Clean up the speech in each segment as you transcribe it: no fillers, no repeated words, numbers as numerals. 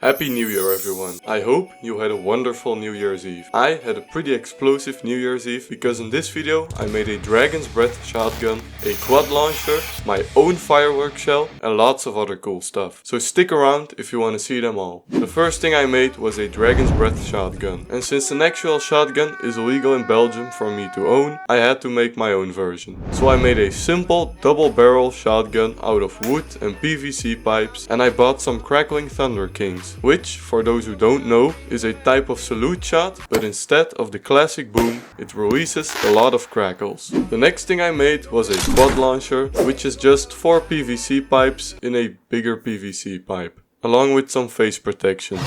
Happy New Year everyone. I hope you had a wonderful New Year's Eve. I had a pretty explosive New Year's Eve because in this video I made a dragon's breath shotgun, a quad launcher, my own fireworks shell and lots of other cool stuff. So stick around if you want to see them all. The first thing I made was a dragon's breath shotgun, and since an actual shotgun is illegal in Belgium for me to own, I had to make my own version. So I made a simple double barrel shotgun out of wood and PVC pipes, and I bought some crackling Thunder Kings, which, for those who don't know, is a type of salute shot, but instead of the classic boom, it releases a lot of crackles. The next thing I made was a quad launcher, which is just 4 PVC pipes in a bigger PVC pipe, along with some face protection.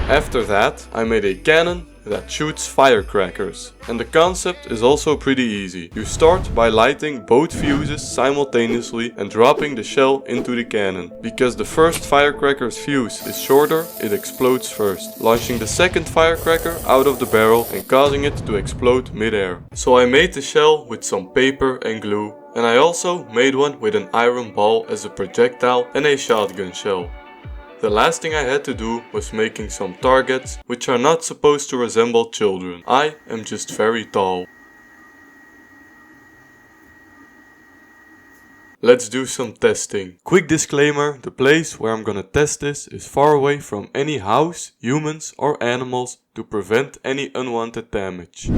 After that, I made a cannon that shoots firecrackers. And the concept is also pretty easy. You start by lighting both fuses simultaneously and dropping the shell into the cannon. Because the first firecracker's fuse is shorter, it explodes first, launching the second firecracker out of the barrel and causing it to explode mid-air. So I made the shell with some paper and glue, and I also made one with an iron ball as a projectile and a shotgun shell. The last thing I had to do was making some targets, which are not supposed to resemble children. I am just very tall. Let's do some testing. Quick disclaimer, the place where I'm gonna test this is far away from any house, humans or animals to prevent any unwanted damage.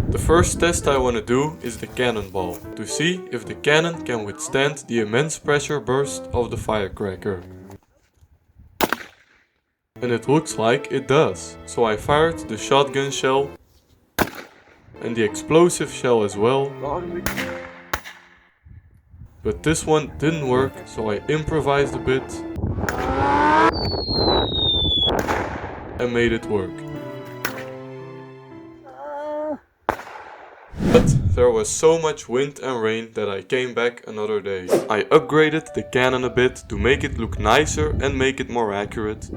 The first test I want to do is the cannonball, to see if the cannon can withstand the immense pressure burst of the firecracker. And it looks like it does. So I fired the shotgun shell and the explosive shell as well. But this one didn't work, so I improvised a bit and made it work. But there was so much wind and rain that I came back another day. I upgraded the cannon a bit to make it look nicer and make it more accurate.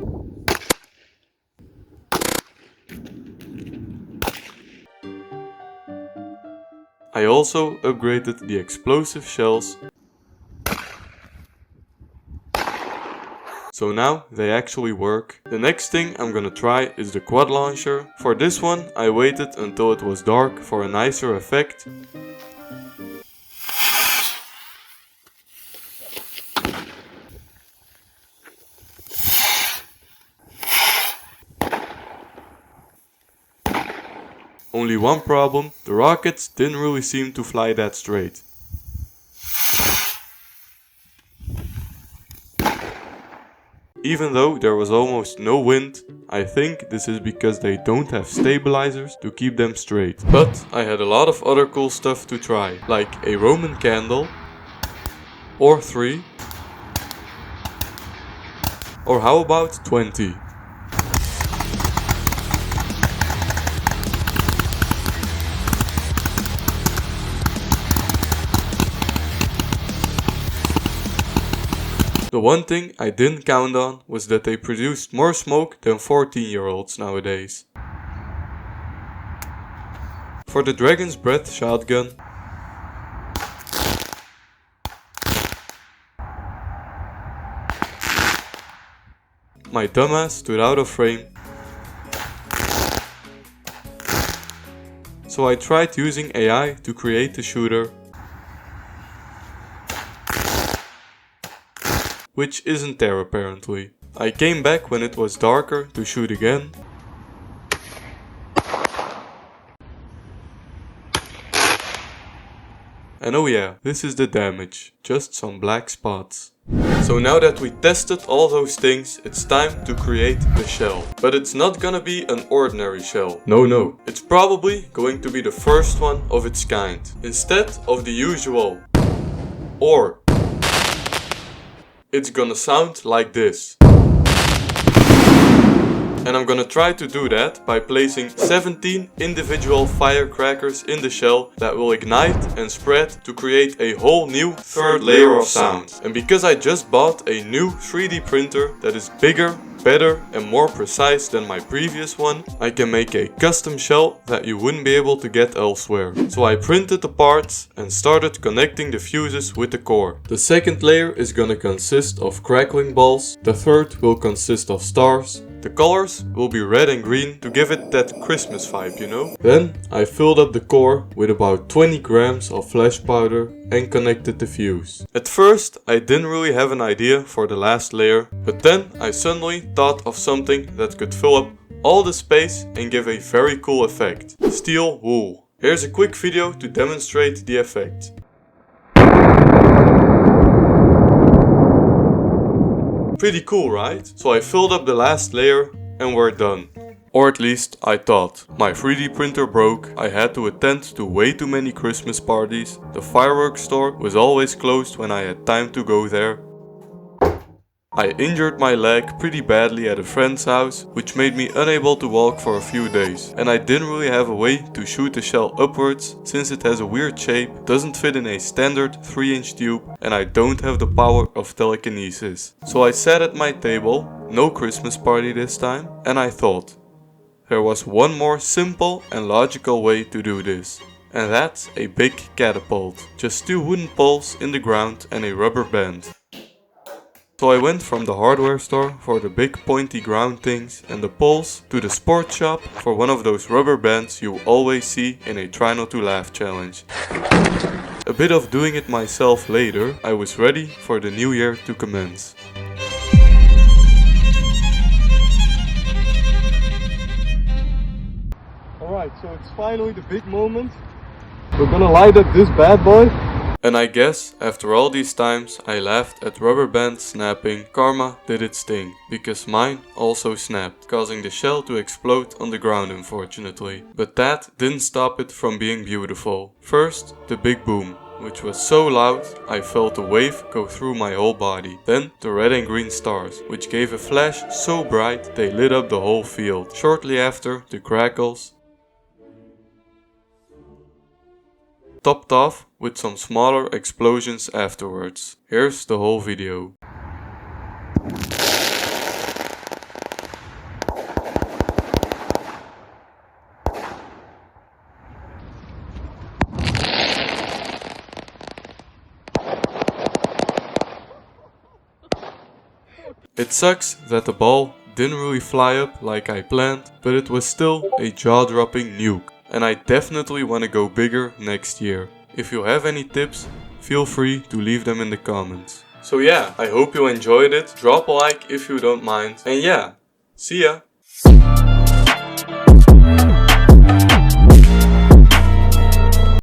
I also upgraded the explosive shells, so now they actually work. The next thing I'm gonna try is the quad launcher. For this one I waited until it was dark for a nicer effect. Only one problem, the rockets didn't really seem to fly that straight. Even though there was almost no wind, I think this is because they don't have stabilizers to keep them straight. But I had a lot of other cool stuff to try, like a Roman candle, or 3, or how about 20? The one thing I didn't count on was that they produced more smoke than 14-year-olds nowadays. For the dragon's breath shotgun, my dumbass stood out of frame, so I tried using AI to create the shooter, which isn't there apparently. I came back when it was darker to shoot again. And oh yeah, this is the damage, just some black spots. So now that we tested all those things, it's time to create the shell. But it's not gonna be an ordinary shell. No. It's probably going to be the first one of its kind. Instead of the usual or, it's gonna sound like this. And I'm gonna try to do that by placing 17 individual firecrackers in the shell that will ignite and spread to create a whole new third layer of sound. And because I just bought a new 3D printer that is bigger, better and more precise than my previous one, I can make a custom shell that you wouldn't be able to get elsewhere. So I printed the parts and started connecting the fuses with the core. The second layer is gonna consist of crackling balls, the third will consist of stars. The colors will be red and green to give it that Christmas vibe, you know? Then I filled up the core with about 20 grams of flash powder and connected the fuse. At first I didn't really have an idea for the last layer, but then I suddenly thought of something that could fill up all the space and give a very cool effect. Steel wool. Here's a quick video to demonstrate the effect. Pretty cool, right? So I filled up the last layer and we're done. Or at least I thought. My 3D printer broke, I had to attend to way too many Christmas parties, the fireworks store was always closed when I had time to go there. I injured my leg pretty badly at a friend's house, which made me unable to walk for a few days. And I didn't really have a way to shoot the shell upwards, since it has a weird shape, doesn't fit in a standard 3-inch tube, and I don't have the power of telekinesis. So I sat at my table, no Christmas party this time, and I thought, there was one more simple and logical way to do this. And that's a big catapult. Just 2 wooden poles in the ground and a rubber band. So I went from the hardware store for the big pointy ground things and the poles to the sports shop for one of those rubber bands you always see in a try not to laugh challenge. A bit of doing it myself later, I was ready for the new year to commence. Alright, so it's finally the big moment. We're gonna light up this bad boy. And I guess, after all these times I laughed at rubber bands snapping, karma did its thing, because mine also snapped, causing the shell to explode on the ground unfortunately. But that didn't stop it from being beautiful. First, the big boom, which was so loud I felt the wave go through my whole body. Then the red and green stars, which gave a flash so bright they lit up the whole field. Shortly after, the crackles, topped off with some smaller explosions afterwards. Here's the whole video. It sucks that the ball didn't really fly up like I planned, but it was still a jaw-dropping nuke. And I definitely want to go bigger next year. If you have any tips, feel free to leave them in the comments. So yeah, I hope you enjoyed it. Drop a like if you don't mind. And yeah, see ya!